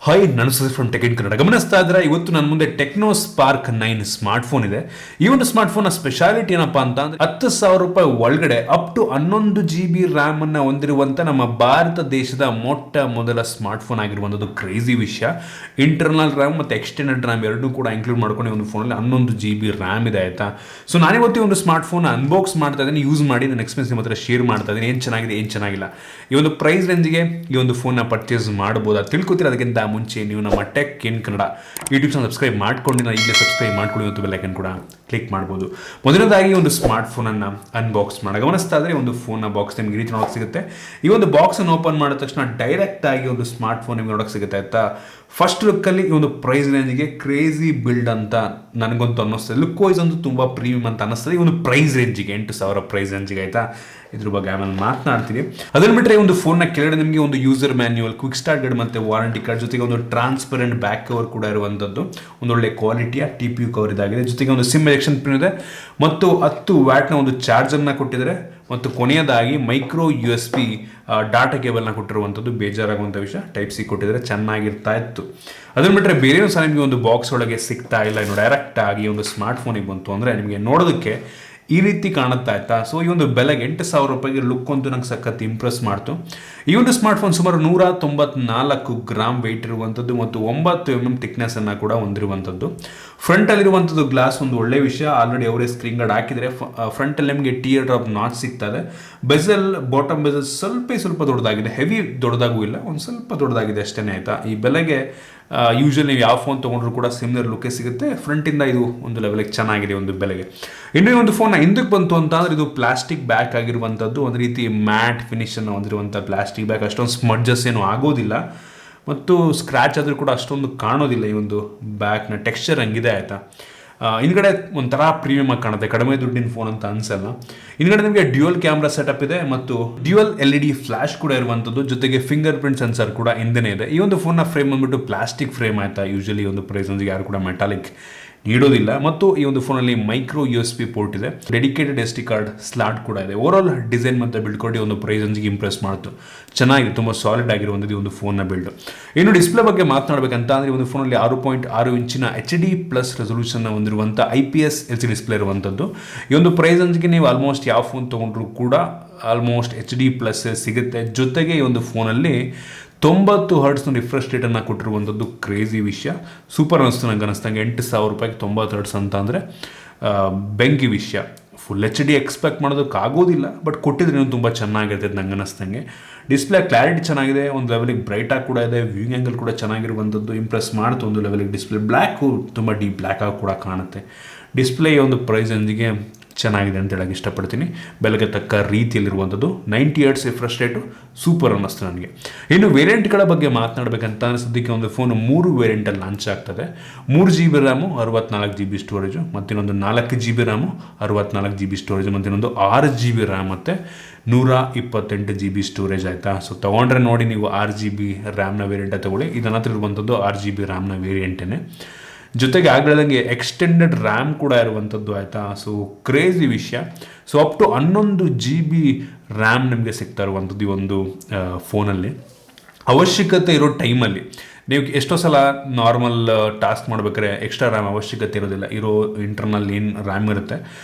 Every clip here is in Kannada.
ಹಾಯ್ ನಾನು Sudeep from tech in Kannada. ಗಮನಿಸ್ತಾ ಇದ್ರೆ ಇವತ್ತು ನನ್ನ ಮುಂದೆ ಟೆಕ್ನೋ ಸ್ಪಾರ್ಕ್ 9 ಸ್ಮಾರ್ಟ್ ಫೋನ್ ಇದೆ. ಈ ಒಂದು ಸ್ಮಾರ್ಟ್ ಫೋನ್ ನ ಸ್ಪೆಷಾಲಿಟಿ ಏನಪ್ಪಾ ಅಂತ ಅಂದ್ರೆ ₹10,000 ಒಳಗಡೆ ಅಪ್ ಟು 11 GB ರ್ಯಾಮ್ ಅನ್ನ ಹೊಂದಿರುವಂತ ನಮ್ಮ ಭಾರತ ದೇಶದ ಮೊಟ್ಟ ಮೊದಲ ಸ್ಮಾರ್ಟ್ ಫೋನ್ ಆಗಿರುವಂತದ್ದು ಕ್ರೇಜಿ ವಿಷಯ. ಇಂಟರ್ನಲ್ ರ್ಯಾಮ್ ಮತ್ತೆ ಎಕ್ಸ್ಟೆಂಡೆಡ್ ರ್ಯಾಮ್ ಎರಡೂ ಕೂಡ ಇನ್ಕ್ಲೂಡ್ ಮಾಡ್ಕೊಂಡು ಒಂದು ಫೋನಲ್ಲಿ 11 GB ರ್ಯಾಮ್ ಇದೆ ಆಯ್ತಾ. ಸೊ ನಾನಿವತ್ತು ಒಂದು ಸ್ಮಾರ್ಟ್ ಫೋನ್ ಅನ್ಬಾಕ್ಸ್ ಮಾಡ್ತಾ ಇದ್ದೀನಿ, ಯೂಸ್ ಮಾಡಿ ನನ್ನ ಎಕ್ಸ್ಪೀರಿಯನ್ಸ್ ಮಾತ್ರ ಶೇರ್ ಮಾಡ್ತಾ ಇದ್ದೀನಿ. ಏನು ಚೆನ್ನಾಗಿದೆ ಏನು ಚೆನ್ನಾಗಿಲ್ಲ, ಈ ಒಂದು ಪ್ರೈಸ್ ರೇಂಜ್ಗೆ ಈ ಒಂದು ಫೋನ್ನ ಪರ್ಚೇಸ್ ಮಾಡಬಹುದಾ ತಿಳ್ಕೊತೀರ. ಅದಕ್ಕಿಂತ ಮುಂಚೆ ನೀವು ನಮ್ಮ tech in Kannada YouTube channel subscribe ಮಾಡ್ಕೊಂಡು ಈಗಲೇ ಸಬ್ಸ್ಕ್ರೈಬ್ ಮಾಡ್ಕೊಳ್ಳಿ ಮತ್ತು ಬೆಲ್ ಐಕನ್ ಕೂಡ ಕ್ಲಿಕ್ ಮಾಡ್ಬೋದು. ಮೊದಲನೇದಾಗಿ ಒಂದು ಸ್ಮಾರ್ಟ್ ಫೋನನ್ನು ಅನ್ಬಾಕ್ಸ್ ಮಾಡಿ ಗಮನಿಸ್ತಾ ಇದ್ರೆ ಒಂದು ಫೋನ್ನ ಬಾಕ್ಸ್ ನಿಮ್ಗೆ ರೀತಿ ನೋಡೋಕೆ ಸಿಗುತ್ತೆ. ಈ ಒಂದು ಬಾಕ್ಸ್ ಅನ್ನು ಓಪನ್ ಮಾಡಿದ ತಕ್ಷಣ ಡೈರೆಕ್ಟ್ ಆಗಿ ಒಂದು ಸ್ಮಾರ್ಟ್ ಫೋನ್ ನಿಮ್ಗೆ ನೋಡೋಕೆ ಸಿಗುತ್ತೆ ಆಯ್ತಾ. ಫಸ್ಟ್ ಲುಕ್ಕಲ್ಲಿ ಈ ಒಂದು ಪ್ರೈಸ್ ರೇಂಜ್ಗೆ ಕ್ರೇಜಿ ಬಿಲ್ಡ್ ಅಂತ ನನಗಂತೂ ಅನ್ನಿಸ್ತದೆ. ಲುಕ್ ವೈಸ್ ಅಂತೂ ತುಂಬ ಪ್ರೀಮಿಯಂ ಅಂತ ಅನ್ನಿಸ್ತದೆ. ಈ ಒಂದು ಪ್ರೈಸ್ ರೇಂಜಿಗೆ 8,000 ಪ್ರೈಸ್ ರೇಂಜಿಗೆ ಆಯ್ತಾ. ಇದ್ರ ಬಗ್ಗೆ ಆಮೇಲೆ ಮಾತನಾಡ್ತೀನಿ. ಅದನ್ನು ಬಿಟ್ಟರೆ ಒಂದು ಫೋನ್ನ ಕೆಳಗಡೆ ನಿಮಗೆ ಒಂದು user manual, quick start guide ಮತ್ತು ವಾರಂಟಿ ಕಾರ್ಡ್ ಜೊತೆಗೆ ಒಂದು ಟ್ರಾನ್ಸ್ಪರೆಂಟ್ ಬ್ಯಾಕ್ ಕವರ್ ಕೂಡ ಇರುವಂಥದ್ದು. ಒಂದೊಳ್ಳೆ ಕ್ವಾಲಿಟಿಯ TPU ಕವರ್ ಇದಾಗಿದೆ. ಜೊತೆಗೆ ಒಂದು ಸಿಮ್ ಎಜೆಕ್ಷನ್ ಪಿನ್ ಇದೆ ಮತ್ತು 10 ವ್ಯಾಟ್ನ ಒಂದು ಚಾರ್ಜರ್ನ ಕೊಟ್ಟಿದ್ದಾರೆ ಮತ್ತು ಕೊನೆಯದಾಗಿ ಮೈಕ್ರೋ USB ಡಾಟಾ ಕೇಬಲ್ನ ಕೊಟ್ಟಿರುವಂಥದ್ದು. ಬೇಜಾರಾಗುವಂಥ ವಿಷಯ, ಟೈಪ್ ಸಿ ಕೊಟ್ಟಿದ್ದಾರೆ, ಚೆನ್ನಾಗಿರ್ತಾ ಇತ್ತು. ಅದನ್ನು ಬಿಟ್ಟರೆ ಬೇರೆ ಸಹ ನಿಮಗೆ ಒಂದು ಬಾಕ್ಸ್ ಒಳಗೆ ಸಿಗ್ತಾ ಇಲ್ಲ. ಇನ್ನು ಡೈರೆಕ್ಟ್ ಆಗಿ ಒಂದು ಸ್ಮಾರ್ಟ್ ಫೋನಿಗೆ ಬಂತು ಅಂದರೆ ನಿಮಗೆ ನೋಡೋದಕ್ಕೆ ಈ ರೀತಿ ಕಾಣುತ್ತಾ ಇತ್ತಾ. ಸೊ ಈ ಒಂದು ಬೆಲೆಗೆ ₹8,000 ಲುಕ್ ಅಂತೂ ನಂಗೆ ಸಖತ್ ಇಂಪ್ರೆಸ್ ಮಾಡ್ತು. ಈ ಒಂದು ಸ್ಮಾರ್ಟ್ ಫೋನ್ ಸುಮಾರು 194 ಗ್ರಾಮ್ ವೆಯ್ಟ್ ಇರುವಂಥದ್ದು ಮತ್ತು 9 mm ಥಿಕ್ನೆಸ್ ಅನ್ನು ಕೂಡ ಹೊಂದಿರುವಂಥದ್ದು. ಫ್ರಂಟಲ್ಲಿರುವಂಥದ್ದು ಗ್ಲಾಸ್ ಒಂದು ಒಳ್ಳೆ ವಿಷಯ. ಆಲ್ರೆಡಿ ಅವರೇ ಸ್ಕ್ರೀನ್ ಗಾರ್ಡ್ ಹಾಕಿದರೆ. ಫ್ರಂಟಲ್ಲಿ ನಿಮಗೆ ಟಿಯರ್ ಡ್ರಾಪ್ ನಾಚ್ ಸಿಗ್ತದೆ. ಬೆಸಲ್, ಬಾಟಮ್ ಬೆಸಲ್ ಸ್ವಲ್ಪ ದೊಡ್ಡದಾಗಿದೆ, ಹೆವಿ ದೊಡ್ಡದಾಗೂ ಇಲ್ಲ, ಒಂದು ಸ್ವಲ್ಪ ದೊಡ್ಡದಾಗಿದೆ ಅಷ್ಟೇ ಆಯಿತಾ. ಈ ಬೆಲೆಗೆ ಯೂಶಲಿ ನೀವು ಯಾವ ಫೋನ್ ತೊಗೊಂಡ್ರು ಕೂಡ ಸಿಮಿಲರ್ ಲುಕ್ಕೇ ಸಿಗುತ್ತೆ. ಫ್ರಂಟಿಂದ ಇದು ಒಂದು ಲೆವೆಲಿಗೆ ಚೆನ್ನಾಗಿದೆ ಒಂದು ಬೆಲೆಗೆ. ಇನ್ನೂ ಒಂದು ಫೋನ್ ಹಿಂದಕ್ಕೆ ಬಂತು ಅಂತ ಅಂದರೆ ಇದು ಪ್ಲಾಸ್ಟಿಕ್ ಬ್ಯಾಕ್ ಆಗಿರುವಂಥದ್ದು. ಒಂದು ರೀತಿ ಮ್ಯಾಟ್ ಫಿನಿಷನ್ನು ಹೊಂದಿರುವಂಥ ಪ್ಲಾಸ್ಟಿಕ್ ಬ್ಯಾಗ್. ಅಷ್ಟೊಂದು ಸ್ಮಡ್ಜಸ್ ಏನು ಆಗೋದಿಲ್ಲ ಮತ್ತು ಸ್ಕ್ರ್ಯಾಚ್ ಆದರೂ ಕೂಡ ಅಷ್ಟೊಂದು ಕಾಣೋದಿಲ್ಲ. ಈ ಒಂದು ಬ್ಯಾಕ್ನ ಟೆಕ್ಸ್ಚರ್ ಹಂಗಿದೆ ಆಯಿತಾ. ಹಿಂದ್ಗಡೆ ಒಂಥರ ಪ್ರೀಮಿಯಮ್ ಆಗಿ ಕಾಣುತ್ತೆ, ಕಡಿಮೆ ದುಡ್ಡಿನ ಫೋನ್ ಅಂತ ಅನ್ಸಲ್ಲ. ಹಿಂದ್ಗಡೆ ನಿಮಗೆ ಡ್ಯುಯಲ್ ಕ್ಯಾಮ್ರಾ ಸೆಟಪ್ ಇದೆ ಮತ್ತು ಡ್ಯುಯಲ್ LED ಫ್ಲಾಶ್ ಕೂಡ ಇರುವಂಥದ್ದು. ಜೊತೆಗೆ ಫಿಂಗರ್ ಪ್ರಿಂಟ್ ಸೆನ್ಸರ್ ಕೂಡ ಹಿಂದೆನೇ ಇದೆ. ಈ ಒಂದು ಫೋನ್ನ ಫ್ರೇಮ್ ಬಂದ್ಬಿಟ್ಟು ಪ್ಲಾಸ್ಟಿಕ್ ಫ್ರೇಮ್ ಆಯ್ತಾ. ಯೂಶಲಿ ಒಂದು ಪ್ರೈಸ್ ಯಾರು ಕೂಡ ಮೆಟಾಲಿಕ್ ನೀಡೋದಿಲ್ಲ. ಮತ್ತು ಈ ಒಂದು ಫೋನಲ್ಲಿ ಮೈಕ್ರೋ USB ಪೋರ್ಟ್ ಇದೆ, ಡೆಡಿಕೇಟೆಡ್ SD ಕಾರ್ಡ್ ಸ್ಲಾಟ್ ಕೂಡ ಇದೆ. ಓವರ್ ಆಲ್ ಡಿಸೈನ್ ಮತ್ತು ಬಿಲ್ಡ್ ಕೊಟ್ಟು ಒಂದು ಪ್ರೈಸ್ ರೇಂಜ್ಗೆ ಇಂಪ್ರೆಸ್ ಮಾಡ್ತು. ಚೆನ್ನಾಗಿದೆ, ತುಂಬ ಸಾಲಿಡ್ ಆಗಿರುವಂಥದ್ದು ಈ ಒಂದು ಫೋನ್ನ ಬಿಲ್ಡ್. ಇನ್ನು ಡಿಸ್ಪ್ಲೇ ಬಗ್ಗೆ ಮಾತನಾಡಬೇಕಂತ ಅಂದರೆ ಒಂದು ಫೋನಲ್ಲಿ 6.6 ಇಂಚಿನ HD+ ರೆಸೊಲ್ಯೂಷನ್ ಹೊಂದಿರುವಂಥ IPS LCD ಡಿಸ್ಪ್ಲೇ ಇರುವಂಥದ್ದು. ಈ ಒಂದು ಪ್ರೈಸ್ ರೇಂಜ್ಗೆ ನೀವು ಆಲ್ಮೋಸ್ಟ್ ಯಾವ ಫೋನ್ ತೊಗೊಂಡ್ರು ಕೂಡ ಆಲ್ಮೋಸ್ಟ್ HD+ ಸಿಗುತ್ತೆ. ಜೊತೆಗೆ ಈ ಒಂದು ಫೋನಲ್ಲಿ 90 Hz ರಿಫ್ರೆಶ್ ರೇಟನ್ನು ಕೊಟ್ಟಿರುವಂಥದ್ದು ಕ್ರೇಜಿ ವಿಷಯ. ಸೂಪರ್ ಅನ್ನಿಸ್ತು ನನಗೆ ಅನ್ನಿಸ್ತಂಗೆ. ₹8,000 90 Hz ಅಂತ ಅಂದರೆ ಬೆಂಕಿ ವಿಷಯ. ಫುಲ್ HD ಎಕ್ಸ್ಪೆಕ್ಟ್ ಮಾಡೋದಕ್ಕಾಗೋದಿಲ್ಲ, ಬಟ್ ಕೊಟ್ಟಿದ್ರೆ ತುಂಬ ಚೆನ್ನಾಗಿರ್ತೈತೆ ನಂಗೆ ಅನ್ನಿಸ್ತಂಗೆ. ಡಿಸ್ಪ್ಲೇ ಕ್ಲಾರಿಟಿ ಚೆನ್ನಾಗಿದೆ, ಒಂದು ಲೆವೆಲಿಗೆ ಬ್ರೈಟಾಗಿ ಕೂಡ ಇದೆ, ವ್ಯೂಯಿಂಗ್ ಆ್ಯಂಗಲ್ ಕೂಡ ಚೆನ್ನಾಗಿರುವಂಥದ್ದು. ಇಂಪ್ರೆಸ್ ಮಾಡ್ತು ಒಂದು ಲೆವೆಲಿಗೆ. ಡಿಸ್ಪ್ಲೇ ಬ್ಲ್ಯಾಕು ತುಂಬ ಡೀಪ್ ಬ್ಲ್ಯಾಕ್ ಆಗಿ ಕೂಡ ಕಾಣುತ್ತೆ. ಡಿಸ್ಪ್ಲೇ ಒಂದು ಪ್ರೈಸ್ ರೇಂಜಿಗೆ ಚೆನ್ನಾಗಿದೆ ಅಂತ ಹೇಳಕ್ಕೆ ಇಷ್ಟಪಡ್ತೀನಿ. ಬೆಲೆಗೆ ತಕ್ಕ ರೀತಿಯಲ್ಲಿರುವಂಥದ್ದು. 90 Hz ರಿಫ್ರೆಶ್ ರೇಟು ಸೂಪರ್ ಅನ್ನಿಸ್ತು ನನಗೆ. ಇನ್ನು ವೇರಿಯಂಟ್ಗಳ ಬಗ್ಗೆ ಮಾತನಾಡಬೇಕಂತ ಸದ್ಯಕ್ಕೆ ಒಂದು ಫೋನ್ 3 ವೇರಿಯಂಟಲ್ಲಿ ಲಾಂಚ್ ಆಗ್ತದೆ. 3GB ರ್ಯಾಮು, 64GB ಸ್ಟೋರೇಜು, ಮತ್ತಿನ್ನೊಂದು 4GB ರ್ಯಾಮು, 64GB ಸ್ಟೋರೇಜು, ಮತ್ತಿನ್ನೊಂದು 6GB ರ್ಯಾಮ್ ಮತ್ತು 128GB ಸ್ಟೋರೇಜ್ ಆಯಿತಾ. ಸೊ ತೊಗೊಂಡ್ರೆ ನೋಡಿ ನೀವು 6GB ರ್ಯಾಮ್ನ ವೇರಿಯಂಟ ತೊಗೊಳ್ಳಿ. ಇದನ್ನ ಹತ್ರ ಇರುವಂಥದ್ದು 6GB ರ್ಯಾಮ್ನ ವೇರಿಯಂಟೇ. ಜೊತೆಗೆ ಆಗಲಂಗೆ ಎಕ್ಸ್ಟೆಂಡೆಡ್ ರ್ಯಾಮ್ ಕೂಡ ಇರುವಂಥದ್ದು ಆಯಿತಾ. ಸೊ ಕ್ರೇಜಿ ವಿಷಯ. So up to 11GB RAM ನಿಮಗೆ ಸಿಗ್ತಾ ಇರುವಂಥದ್ದು ಈ ಒಂದು ಫೋನಲ್ಲಿ. ಅವಶ್ಯಕತೆ ಇರೋ ಟೈಮಲ್ಲಿ ನೀವು ಎಷ್ಟೋ ಸಲ ನಾರ್ಮಲ್ ಟಾಸ್ಕ್ ಮಾಡ್ಬೇಕಾದ್ರೆ ಎಕ್ಸ್ಟ್ರಾ ರ್ಯಾಮ್ ಅವಶ್ಯಕತೆ ಇರೋದಿಲ್ಲ. ಇರೋ ಇಂಟರ್ನಲ್ ಏನು ರ್ಯಾಮ್ ಇರುತ್ತೆ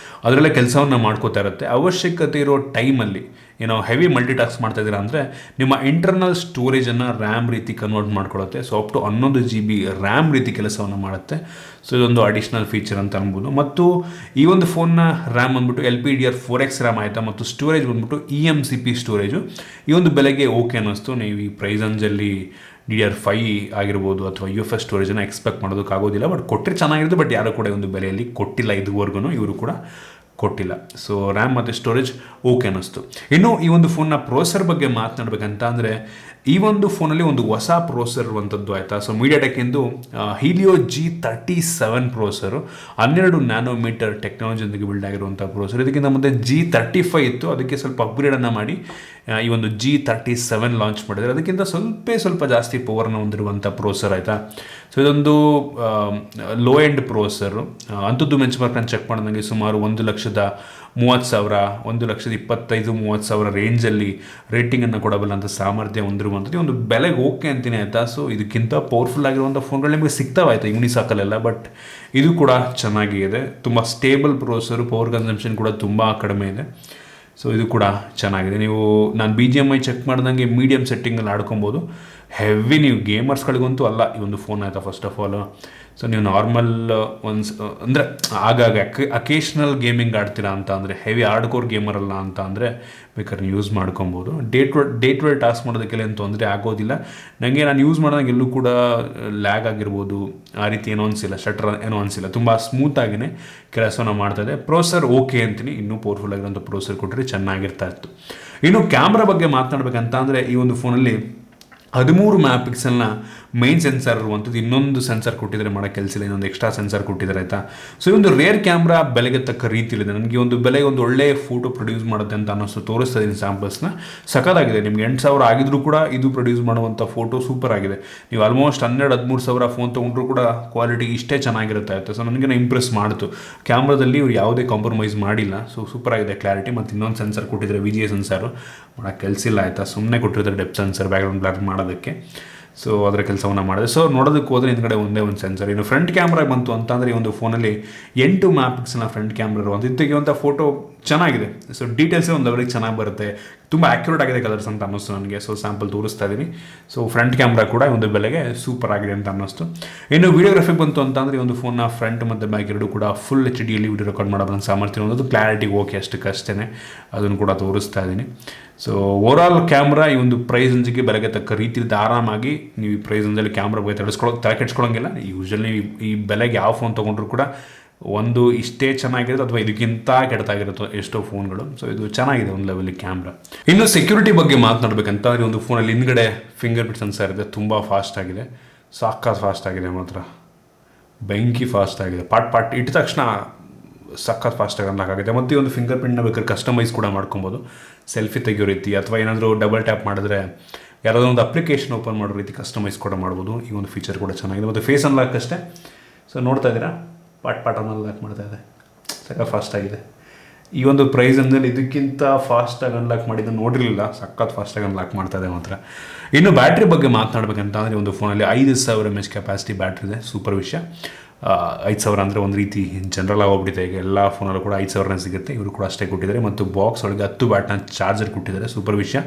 ಅದರಲ್ಲೇ ಕೆಲಸವನ್ನು ಮಾಡ್ಕೋತಾ ಇರುತ್ತೆ. ಅವಶ್ಯಕತೆ ಇರೋ ಟೈಮಲ್ಲಿ ಏನೋ ಹೆವಿ ಮಲ್ಟಿ ಟಾಸ್ಕ್ ಮಾಡ್ತಾ ಇದ್ದೀರಾ ಅಂದರೆ ನಿಮ್ಮ ಇಂಟರ್ನಲ್ ಸ್ಟೋರೇಜನ್ನು ರ್ಯಾಮ್ ರೀತಿ ಕನ್ವರ್ಟ್ ಮಾಡ್ಕೊಳ್ಳುತ್ತೆ. So up to 11GB RAM ರೀತಿ ಕೆಲಸವನ್ನು ಮಾಡುತ್ತೆ. ಸೊ ಇದೊಂದು ಅಡಿಷ್ನಲ್ ಫೀಚರ್ ಅಂತ ಅನ್ಬೋದು. ಮತ್ತು ಈ ಒಂದು ಫೋನ್ನ ರ್ಯಾಮ್ ಬಂದ್ಬಿಟ್ಟು LPDDR4X ರ್ಯಾಮ್ ಆಯಿತಾ. ಮತ್ತು ಸ್ಟೋರೇಜ್ ಬಂದ್ಬಿಟ್ಟು eMCP ಸ್ಟೋರೇಜು. ಈ ಒಂದು ಬೆಲೆಗೆ ಓಕೆ ಅನ್ನಿಸ್ತು. ನೀವು ಈ ಪ್ರೈಸ್ ರೇಂಜಲ್ಲಿ DDR5 ಆಗಿರ್ಬೋದು ಅಥವಾ UFS ಸ್ಟೋರೇಜನ್ನು ಎಕ್ಸ್ಪೆಕ್ಟ್ ಮಾಡೋದಕ್ಕಾಗೋದಿಲ್ಲ. ಬಟ್ ಕೊಟ್ಟರೆ ಚೆನ್ನಾಗಿರುತ್ತೆ, ಬಟ್ ಯಾರು ಕೂಡ ಒಂದು ಬೆಲೆಯಲ್ಲಿ ಕೊಟ್ಟಿಲ್ಲ ಇದುವರೆಗೂ, ಇವರು ಕೂಡ ಕೊಟ್ಟಿಲ್ಲ. ಸೊ ರ್ಯಾಮ್ ಮತ್ತು ಸ್ಟೋರೇಜ್ ಓಕೆ ಅನ್ನಿಸ್ತು. ಇನ್ನು ಈ ಒಂದು ಫೋನ್ನ ಪ್ರೊಸೆಸರ್ ಬಗ್ಗೆ ಮಾತನಾಡಬೇಕಂತ ಅಂದರೆ ಈ ಒಂದು ಫೋನಲ್ಲಿ ಒಂದು ಹೊಸ ಪ್ರೊಸೆಸರ್ ಇರುವಂಥದ್ದು ಆಯಿತಾ. ಸೊ ಮೀಡಿಯಾಟೆಕ್ಕಿಂದು Helio G37 ಪ್ರೊಸೆಸರು 12 ನ್ಯಾನೋಮೀಟರ್ ಟೆಕ್ನಾಲಜಿಯೊಂದಿಗೆ ಬಿಲ್ಡ್ ಆಗಿರುವಂಥ ಪ್ರೊಸೆಸರ್. ಇದಕ್ಕಿಂತ ಮುಂದೆ G35 ಇತ್ತು, ಅದಕ್ಕೆ ಸ್ವಲ್ಪ ಅಪ್ಗ್ರೇಡನ್ನು ಮಾಡಿ ಈ ಒಂದು G37 ಲಾಂಚ್ ಮಾಡಿದ್ದಾರೆ. ಅದಕ್ಕಿಂತ ಸ್ವಲ್ಪ ಜಾಸ್ತಿ ಪವರ್ನ ಹೊಂದಿರುವಂಥ ಪ್ರೋಸರ್ ಆಯಿತಾ. ಸೊ ಇದೊಂದು ಲೋ ಎಂಡ್ ಪ್ರೋಸರು. ಅಂಥದ್ದು ಬೆಂಚ್ಮಾರ್ಕ್ನ ಚೆಕ್ ಮಾಡಿದಂಗೆ ಸುಮಾರು 1,30,000 1,25,000 ರೇಂಜಲ್ಲಿ ರೇಟಿಂಗನ್ನು ಕೊಡಬಲ್ಲಂಥ ಸಾಮರ್ಥ್ಯ ಹೊಂದಿರುವಂಥದ್ದು ಒಂದು ಬೆಲೆಗೆ ಓಕೆ ಅಂತೀನಿ ಆಯಿತಾ. ಸೊ ಇದಕ್ಕಿಂತ ಪವರ್ಫುಲ್ ಆಗಿರುವಂಥ ಫೋನ್ಗಳು ನಿಮಗೆ ಸಿಗ್ತಾವಾಯ್ತಾ ಯೂನಿಸಾಕಲ್ಲೆಲ್ಲ, ಬಟ್ ಇದು ಕೂಡ ಚೆನ್ನಾಗಿದೆ. ತುಂಬ ಸ್ಟೇಬಲ್ ಪ್ರೋಸರು, ಪವರ್ ಕನ್ಸಂಪ್ಷನ್ ಕೂಡ ತುಂಬ ಕಡಿಮೆ ಇದೆ. ಸೊ ಇದು ಕೂಡ ಚೆನ್ನಾಗಿದೆ. ನಾನು BGMI ಚೆಕ್ ಮಾಡ್ದಂಗೆ ಮೀಡಿಯಮ್ ಸೆಟ್ಟಿಂಗಲ್ಲಿ ಆಡ್ಕೊಬೋದು. ಹೆವಿ ನೀವು ಗೇಮರ್ಸ್ಗಳಿಗಂತೂ ಅಲ್ಲ ಈ ಒಂದು ಫೋನ್ ಆಯಿತಾ. ಫಸ್ಟ್ ಆಫ್ ಆಲ್ ಸೊ ನೀವು ನಾರ್ಮಲ್ ಅಂದರೆ ಆಗಾಗ ಅಕೇಶ್ನಲ್ ಗೇಮಿಂಗ್ ಆಡ್ತೀರಾ ಅಂತ ಅಂದರೆ, ಹೆವಿ ಹಾರ್ಡ್ಕೋರ್ ಗೇಮರ್ ಅಲ್ಲ ಅಂತ ಅಂದರೆ ಬೇಕಾದ್ರೆ ನೀವು ಯೂಸ್ ಮಾಡ್ಕೊಬೋದು. ಡೇ ಟು ಡೇ ಟಾಸ್ಕ್ ಮಾಡೋದಕ್ಕೆಲ್ಲ ಏನು ತೊಂದರೆ ಆಗೋದಿಲ್ಲ. ನನಗೆ ನಾನು ಯೂಸ್ ಮಾಡಿದಾಗ ಎಲ್ಲೂ ಕೂಡ ಲ್ಯಾಗ್ ಆಗಿರ್ಬೋದು ಆ ರೀತಿ ಏನೋ ಅನಿಸಿಲ್ಲ, ಶಟರ್ ಏನೋ ಅನಿಸಿಲ್ಲ. ತುಂಬ ಸ್ಮೂತಾಗಿಯೇ ಕೆಲಸನ ಮಾಡ್ತಾಯಿದೆ. ಪ್ರೋಸರ್ ಓಕೆ ಅಂತೀನಿ, ಇನ್ನೂ ಪವರ್ಫುಲ್ ಆಗಿರೋಂಥ ಪ್ರೋಸರ್ ಕೊಟ್ಟರೆ ಚೆನ್ನಾಗಿರ್ತಾ ಇತ್ತು. ಇನ್ನು ಕ್ಯಾಮ್ರಾ ಬಗ್ಗೆ ಮಾತನಾಡಬೇಕಂತ ಅಂದರೆ ಈ ಒಂದು ಫೋನಲ್ಲಿ 13 ಮೆಗಾ ಪಿಕ್ಸೆಲ್ನ ಮೈನ್ ಸೆನ್ಸರ್ ಇರುವಂಥದ್ದು, ಇನ್ನೊಂದು ಸೆನ್ಸರ್ ಕೊಟ್ಟಿದ್ದಾರೆ, ಮಾಡೋ ಕೆಲಸ ಇಲ್ಲ, ಇನ್ನೊಂದು ಎಕ್ಸ್ಟ್ರಾ ಸೆನ್ಸರ್ ಕೊಟ್ಟಿದ್ದಾರೆ ಆಯಿತಾ. ಸೊ ಈ ಒಂದು ರೇರ್ ಕ್ಯಾಮ್ರಾ ಬೆಲೆಗೆ ತಕ್ಕ ರೀತಿಯಲ್ಲಿದೆ. ನನಗೆ ಒಂದು ಬೆಲೆಗೆ ಒಂದು ಒಳ್ಳೆ ಫೋಟೋ ಪ್ರೊಡ್ಯೂಸ್ ಮಾಡುತ್ತೆ ಅಂತ ಅನ್ನಿಸ್ತು. ತೋರಿಸ್ತಾ ಇದ್ದೀನಿ ಸ್ಯಾಂಪಲ್ಸ್ನ, ಸಖತ್ತಾಗಿದೆ. ನಿಮ್ಗೆ 8,000 ಆಗಿದ್ರೂ ಕೂಡ ಇದು ಪ್ರೊಡ್ಯೂಸ್ ಮಾಡುವಂಥ ಫೋಟೋ ಸೂಪರ್ ಆಗಿದೆ. ನೀವು ಆಲ್ಮೋಸ್ಟ್ 12,000-13,000 ಫೋನ್ ತೊಗೊಂಡ್ರು ಕೂಡ ಕ್ವಾಲಿಟಿ ಇಷ್ಟೇ ಚೆನ್ನಾಗಿರುತ್ತೆ ಆಯಿತಾ. ಸೊ ನನಗೆ ಇಂಪ್ರೆಸ್ ಮಾಡ್ತು. ಕ್ಯಾಮ್ರಾದಲ್ಲಿ ಇವ್ರು ಯಾವುದೇ ಕಾಂಪ್ರಮೈಸ್ ಮಾಡಿಲ್ಲ. ಸೊ ಸೂಪರ್ ಆಗಿದೆ ಕ್ಲಾರಿಟಿ. ಮತ್ತು ಇನ್ನೊಂದು ಸೆನ್ಸರ್ ಕೊಟ್ಟಿದ್ದಾರೆ, VGA ಸೆನ್ಸರು, ಮಾಡೋ ಕೆಲಸ ಇಲ್ಲ ಆಯಿತಾ. ಸುಮ್ಮನೆ ಕೊಟ್ಟಿರ್ತಾರೆ ಡೆಪ್ತ್ ಸೆನ್ಸರ್ ಬ್ಯಾಕ್ಗ್ರೌಂಡ್ ಬ್ಲರ್ ಮಾಡೋದಕ್ಕೆ. ಸೊ ಅದರ ಕೆಲಸವನ್ನು ಮಾಡಿದೆ. ಸೊ ನೋಡೋದಕ್ಕೆ ಹೋದರೆ ಹಿಂದ್ಗಡೆ ಒಂದೇ ಒಂದು ಸೆನ್ಸರ್. ಇನ್ನು ಫ್ರಂಟ್ ಕ್ಯಾಮ್ರಾ ಬಂತು ಅಂತಂದರೆ ಈ ಒಂದು ಫೋನಲ್ಲಿ 8 ಮೆಗಾ ಪಿಕ್ಸೆಲ್ನ ಫ್ರಂಟ್ ಕ್ಯಾಮ್ರಾ ಇರುವಂಥ ಇದು ತೆಗೆಯುವಂಥ ಫೋಟೋ ಚೆನ್ನಾಗಿದೆ. ಸೊ ಡೀಟೇಲ್ಸೇ ಒಂದು ಲೆವೆಲ್ಗೆ ಚೆನ್ನಾಗಿ ಬರುತ್ತೆ. ತುಂಬ ಆ್ಯಕ್ಯುರೇಟ್ ಆಗಿದೆ ಕಲರ್ಸ್ ಅಂತ ಅನ್ನಿಸ್ತು ನನಗೆ. ಸೊ ಸ್ಯಾಂಪಲ್ ತೋರಿಸ್ತಾ ಇದ್ದೀನಿ. ಸೊ ಫ್ರಂಟ್ ಕ್ಯಾಮ್ರಾ ಕೂಡ ಒಂದು ಬೆಲೆಗೆ ಸೂಪರ್ ಆಗಿದೆ ಅಂತ ಅನ್ನಿಸ್ತು. ಇನ್ನು ವೀಡಿಯೋಗ್ರಫಿ ಬಂತು ಅಂತಂದರೆ ಈ ಒಂದು ಫೋನ್ನ ಫ್ರಂಟ್ ಮತ್ತು ಬ್ಯಾಕ್ ಎರಡೂ ಕೂಡ ಫುಲ್ HD ವಿಡಿಯೋ ರೆಕಾರ್ಡ್ ಮಾಡೋದನ್ನು ಸಾಮರ್ಥ್ಯ ಅನ್ನೋದು ಕ್ಲಾರಿಟಿಗೆ ಓಕೆ ಅಷ್ಟೇ, ಅದನ್ನು ಕೂಡ ತೋರಿಸ್ತಾ ಇದ್ದೀನಿ. ಸೊ ಓವರಾಲ್ ಕ್ಯಾಮ್ರಾ ಈ ಒಂದು ಪ್ರೈಸ್ ರೇಂಜಿಗೆ ಬೆಲೆಗೆ ತಕ್ಕ ರೀತಿಯಲ್ಲಿ ಆರಾಮಾಗಿ ನೀವು ಈ ಪ್ರೈಸ್ ರೇಂಜಲ್ಲಿ ಕ್ಯಾಮ್ರಾ ಬಗ್ಗೆ ತಲೆ ಕೆಡ್ಸ್ಕೊಳ್ಳೋಂಗಿಲ್ಲ. ಯೂಶಲಿ ಈ ಬೆಲೆಗೆ ಯಾವ ಫೋನ್ ತೊಗೊಂಡ್ರು ಕೂಡ ಒಂದು ಇಷ್ಟೇ ಚೆನ್ನಾಗಿರುತ್ತೆ ಅಥವಾ ಇದಕ್ಕಿಂತ ಕೆಟ್ಟದಾಗಿರುತ್ತೆ ಎಷ್ಟೋ ಫೋನ್ಗಳು. ಸೊ ಇದು ಚೆನ್ನಾಗಿದೆ ಒಂದು ಲೆವೆಲಿಗೆ ಕ್ಯಾಮ್ರಾ. ಇನ್ನು ಸೆಕ್ಯೂರಿಟಿ ಬಗ್ಗೆ ಮಾತನಾಡಬೇಕಂತ ಈ ಒಂದು ಫೋನಲ್ಲಿ ಹಿಂದ್ಗಡೆ ಫಿಂಗರ್ ಪ್ರಿಂಟ್ ಸೆನ್ಸರ್ ಇದೆ. ತುಂಬ ಫಾಸ್ಟ್ ಆಗಿದೆ, ಸಾಕಾಗಿ ಫಾಸ್ಟ್ ಆಗಿದೆ, ಮಾತ್ರ ಬೆಂಕಿ ಫಾಸ್ಟ್ ಆಗಿದೆ. ಪಾಟ್ ಇಟ್ಟ ತಕ್ಷಣ ಸಖತ್ ಫಾಸ್ಟಾಗಿ ಅನ್ಲಾಕ್ ಆಗುತ್ತೆ. ಮತ್ತು ಈ ಒಂದು ಫಿಂಗರ್ ಪ್ರಿಂಟ್ನ ಬೇಕಾದ್ರೆ ಕಸ್ಟಮೈಸ್ ಕೂಡ ಮಾಡ್ಕೊಬೋದು. ಸೆಲ್ಫಿ ತೆಗಿಯೋ ರೀತಿ ಅಥವಾ ಏನಾದರೂ ಡಬಲ್ ಟ್ಯಾಪ್ ಮಾಡಿದ್ರೆ ಯಾರಾದರೂ ಒಂದು ಅಪ್ಲಿಕೇಶನ್ ಓಪನ್ ಮಾಡೋ ರೀತಿ ಕಸ್ಟಮೈಸ್ ಕೂಡ ಮಾಡ್ಬೋದು. ಈ ಒಂದು ಫೀಚರ್ ಕೂಡ ಚೆನ್ನಾಗಿದೆ. ಮತ್ತು ಫೇಸ್ ಅನ್ಲಾಕ್ ಅಷ್ಟೇ. ಸೊ ನೋಡ್ತಾ ಇದ್ದೀರಾ, ಪಾಟ್ ಅನ್ಲಾಕ್ ಮಾಡ್ತಾ ಇದೆ, ಸಖತ್ ಫಾಸ್ಟಾಗಿದೆ. ಈ ಒಂದು ಪ್ರೈಸ್ ಅಂದರೆ ಇದಕ್ಕಿಂತ ಫಾಸ್ಟಾಗಿ ಅನ್ಲಾಕ್ ಮಾಡಿದ್ದು ನೋಡಿರಲಿಲ್ಲ. ಸಖತ್ ಫಾಸ್ಟಾಗಿ ಅನ್ಲಾಕ್ ಮಾಡ್ತಾ ಇದೆ ಮಾತ್ರ. ಇನ್ನು ಬ್ಯಾಟ್ರಿ ಬಗ್ಗೆ ಮಾತನಾಡಬೇಕಂತ ಅಂದರೆ ಒಂದು ಫೋನಲ್ಲಿ 5,000 mAh ಕೆಪಾಸಿಟಿ ಬ್ಯಾಟ್ರಿ ಇದೆ. ಸೂಪರ್ ವಿಷಯ. 5,000 ಅಂದರೆ ಒಂದು ರೀತಿ ಜನರಲ್ ಆಗೋಗ್ಬಿಟ್ಟಿದೆ. ಈಗ ಎಲ್ಲ ಫೋನಲ್ಲೂ ಕೂಡ 5,000 ಸಿಗುತ್ತೆ. ಇವರು ಕೂಡ ಅಷ್ಟೇ ಕೊಟ್ಟಿದ್ದಾರೆ. ಮತ್ತು ಬಾಕ್ಸ್ ಒಳಗೆ 10 ವ್ಯಾಟ್ನ ಚಾರ್ಜರ್ ಕೊಟ್ಟಿದ್ದಾರೆ. ಸೂಪರ್ ವಿಷಯ.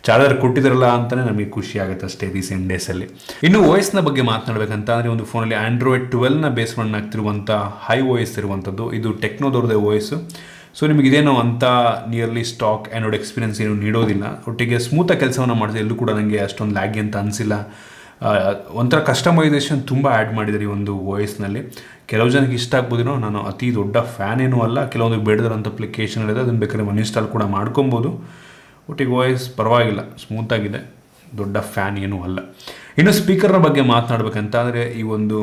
ಚಾರ್ಜರ್ ಕೊಟ್ಟಿದ್ದಾರಲ್ಲ ಅಂತಲೇ ನಮಗೆ ಖುಷಿ ಆಗುತ್ತೆ ಅಷ್ಟೇ ರೀಸೆಂಟ್ ಡೇಸಲ್ಲಿ. ಇನ್ನು OS ಬಗ್ಗೆ ಮಾತನಾಡಬೇಕಂತ ಅಂದರೆ ಒಂದು ಫೋನಲ್ಲಿ Android 12ನ ಬೇಸ್ ಆಗ್ತಿರುವಂಥ ಹೈ OS ಇರುವಂಥದ್ದು. ಇದು ಟೆಕ್ನೋದವ್ರದ್ದೇ OS. ಸೊ ನಿಮಗಿದೇನೋ ಅಂತ ನಿಯರ್ಲಿ ಸ್ಟಾಕ್ ಆ್ಯಂಡ್ರಾಯ್ಡ್ ಎಕ್ಸ್ಪೀರಿಯನ್ಸ್ ಏನು ನೀಡೋದಿಲ್ಲ. ಒಟ್ಟಿಗೆ ಸ್ಮೂತಾಗಿ ಕೆಲಸವನ್ನು ಮಾಡಿದೆ. ಎಲ್ಲೂ ಕೂಡ ನನಗೆ ಅಷ್ಟೊಂದು ಲ್ಯಾಗಿ ಅಂತ ಅನಿಸಿಲ್ಲ. ಒಂಥರ ಕಸ್ಟಮೈಸೇಷನ್ ತುಂಬ ಆ್ಯಡ್ ಮಾಡಿದ್ದಾರೆ ಈ ಒಂದು OSನಲ್ಲಿ. ಕೆಲವು ಜನಕ್ಕೆ ಇಷ್ಟ ಆಗ್ಬೋದೇನೋ, ನಾನು ಅತಿ ದೊಡ್ಡ ಫ್ಯಾನ್ ಏನೂ ಅಲ್ಲ. ಕೆಲವೊಂದು ಬೇಡದಿರೋಂಥ ಅಪ್ಲಿಕೇಶನ್ಗಳಿದೆ, ಅದನ್ನು ಬೇಕಾದ್ರೆ ಅನ್ಇನ್ಸ್ಟಾಲ್ ಕೂಡ ಮಾಡ್ಕೊಬೋದು. ಒಟ್ಟಿಗೆ OS ಪರವಾಗಿಲ್ಲ, ಸ್ಮೂತಾಗಿದೆ, ದೊಡ್ಡ ಫ್ಯಾನ್ ಏನೂ ಅಲ್ಲ. ಇನ್ನು ಸ್ಪೀಕರ್ನ ಬಗ್ಗೆ ಮಾತನಾಡಬೇಕಂತ ಅಂದರೆ ಈ ಒಂದು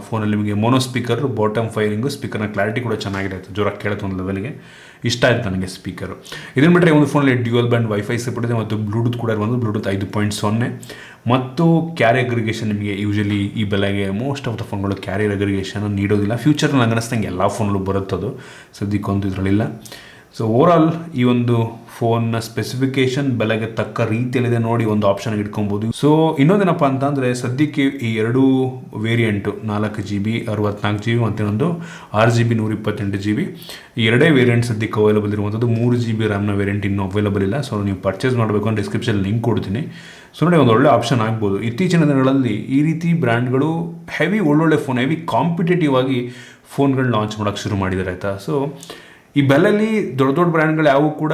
ಫೋನಲ್ಲಿ ನಿಮಗೆ ಮೋನೋ ಸ್ಪೀಕರ್, ಬಾಟಮ್ ಫೈರಿಂಗು, ಸ್ಪೀಕರ್ನ ಕ್ಲಾರಿಟಿ ಕೂಡ ಚೆನ್ನಾಗಿರುತ್ತೆ, ಜೋರಾಗಿ ಕೇಳುತ್ತೆ ಒಂದು ಲೆವೆಲ್ಗೆ. ಇಷ್ಟ ಆಯಿತು ನನಗೆ ಸ್ಪೀಕರು. ಇದನ್ನು ಬಿಟ್ಟರೆ ಒಂದು ಫೋನಲ್ಲಿ ಡ್ಯೂಯಲ್ ಬ್ಯಾಂಡ್ ವೈಫೈ ಸಪೋರ್ಟ್ ಇದೆ ಮತ್ತು ಬ್ಲೂಟೂತ್ ಕೂಡ ಇರುವಂಥ ಬ್ಲೂಟೂತ್ 5.0 ಮತ್ತು ಕ್ಯಾರಿಯರ್ ಅಗ್ರಿಗೇಷನ್. ನಿಮಗೆ ಯೂಶಲಿ ಈ ಬೆಲೆಗೆ ಮೋಸ್ಟ್ ಆಫ್ ದ ಫೋನ್ಗಳು ಕ್ಯಾರಿಯರ್ ಅಗ್ರಿಗೇಷನ್ ನೀಡೋದಿಲ್ಲ. ಫ್ಯೂಚರ್ನಲ್ಲಿ ನಂಗೆ ಅನ್ನಿಸ್ತಂಗೆ ಎಲ್ಲ ಫೋನಲ್ಲೂ ಬರುತ್ತದು, ಸದ್ಯಕ್ಕಂತೂ ಇದರಲ್ಲಿಲ್ಲ. ಸೊ ಓವರಾಲ್ ಈ ಒಂದು ಫೋನ್ನ ಸ್ಪೆಸಿಫಿಕೇಶನ್ ಬೆಲೆಗೆ ತಕ್ಕ ರೀತಿಯಲ್ಲಿದೆ. ನೋಡಿ ಒಂದು ಆಪ್ಷನ್ ಇಟ್ಕೊಬೋದು. ಸೊ ಇನ್ನೊಂದೇನಪ್ಪ ಅಂತಂದರೆ ಸದ್ಯಕ್ಕೆ ಈ ಎರಡು ವೇರಿಯಂಟು 4GB 64GB ಮತ್ತು ಇನ್ನೊಂದು 6GB 128GB ಈ ಎರಡೇ ವೇರಿಯಂಟ್ ಸದ್ಯಕ್ಕೆ ಅವೈಲೇಬಲ್ ಇರುವಂಥದ್ದು. 3GB ರ್ಯಾಮ್ನ ವೇರಿಯಂಟ್ ಇನ್ನೂ ಅವೈಲೇಬಲ್ ಇಲ್ಲ. ಸೊ ನೀವು ಪರ್ಚೇಸ್ ಮಾಡಬೇಕು ಅಂತ ಡಿಸ್ಕ್ರಿಪ್ಷನ್ ಲಿಂಕ್ ಕೊಡ್ತೀನಿ. ಸೊ ನೋಡಿ ಒಂದು ಒಳ್ಳೆ ಆಪ್ಷನ್ ಆಗ್ಬೋದು. ಇತ್ತೀಚಿನ ದಿನಗಳಲ್ಲಿ ಈ ರೀತಿ ಬ್ರ್ಯಾಂಡ್ಗಳು ಹೆವಿ ಒಳ್ಳೊಳ್ಳೆ ಫೋನ್, ಹೆವಿ ಕಾಂಪಿಟೇಟಿವ್ ಆಗಿ ಫೋನ್ಗಳು ಲಾಂಚ್ ಮಾಡೋಕ್ಕೆ ಶುರು ಮಾಡಿದ್ದಾರೆ ಆಯಿತಾ. ಸೊ ಈ ಬೆಲೆಯಲ್ಲಿ ದೊಡ್ಡ ದೊಡ್ಡ ಬ್ರ್ಯಾಂಡ್ಗಳು ಯಾವೂ ಕೂಡ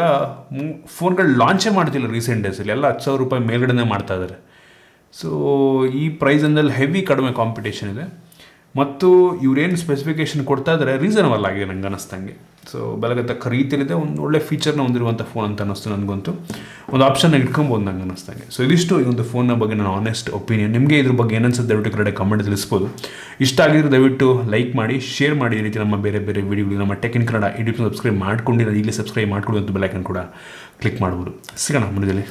ಫೋನ್ಗಳು ಲಾಂಚೇ ಮಾಡ್ತಿಲ್ಲ ರೀಸೆಂಟ್ ಡೇಸಲ್ಲಿ. ಎಲ್ಲ 10,000 ರೂಪಾಯಿ ಮೇಲ್ಗಡೆ ಮಾಡ್ತಾ ಇದ್ದಾರೆ. ಸೊ ಈ ಪ್ರೈಸಲ್ಲಿ ಹೆವಿ ಕಡಿಮೆ ಕಾಂಪಿಟೇಷನ್ ಇದೆ. ಮತ್ತು ಇವ್ರೇನು ಸ್ಪೆಸಿಫಿಕೇಶನ್ ಕೊಡ್ತಾ ಇದ್ದಾರೆ ರೀಸನಬಲ್ ಆಗಿದೆ ನಂಗೆ ಅನ್ನಿಸ್ತಂಗೆ. ಸೊ ಬೆಳಗ್ಗೆ ತಕ್ಕ ರೀತಿಯಲ್ಲಿದೆ, ಒಂದು ಒಳ್ಳೆ ಫೀಚರ್ನ ಹೊಂದಿರುವಂಥ ಫೋನ್ ಅಂತ ಅನ್ನಿಸ್ತು ನನಗಂತೂ. ಒಂದು ಆಪ್ಷನ್ನ ಇಟ್ಕೊಬೋದು ನಂಗೆ ಅನ್ನಿಸ್ತಂಗೆ. ಸೊ ಇದಿಷ್ಟು ಈ ಒಂದು ಫೋನ್ನ ಬಗ್ಗೆ ನನ್ನ ಆನೆಸ್ಟ್ ಒಪಿನಿಯನ್. ನಿಮಗೆ ಇದ್ರ ಬಗ್ಗೆ ಏನನ್ಸುತ್ತೆ ದಯವಿಟ್ಟು ಕಡೆ ಕಮೆಂಟ್ ತಿಳಿಸ್ಬೋದು. ಇಷ್ಟ ಆಗಿದ್ರೆ ದಯವಿಟ್ಟು ಲೈಕ್ ಮಾಡಿ, ಶೇರ್ ಮಾಡಿ. ಈ ರೀತಿ ನಮ್ಮ ಬೇರೆ ಬೇರೆ ವೀಡಿಯೋಗಳು ನಮ್ಮ tech in Kannada YouTube subscribe ಮಾಡ್ಕೊಂಡಿರೋ ಈಗಲೇ ಸಬ್ಸ್ಕ್ರೈಬ್ ಮಾಡ್ಕೊಳ್ಳಿ ಅಂತ ಬೆಲ್ ಐಕನ್ ಕೂಡ ಕ್ಲಿಕ್ ಮಾಡ್ಬೋದು. ಸಿಗೋಣ ಮುಂದಿನಲ್ಲಿ.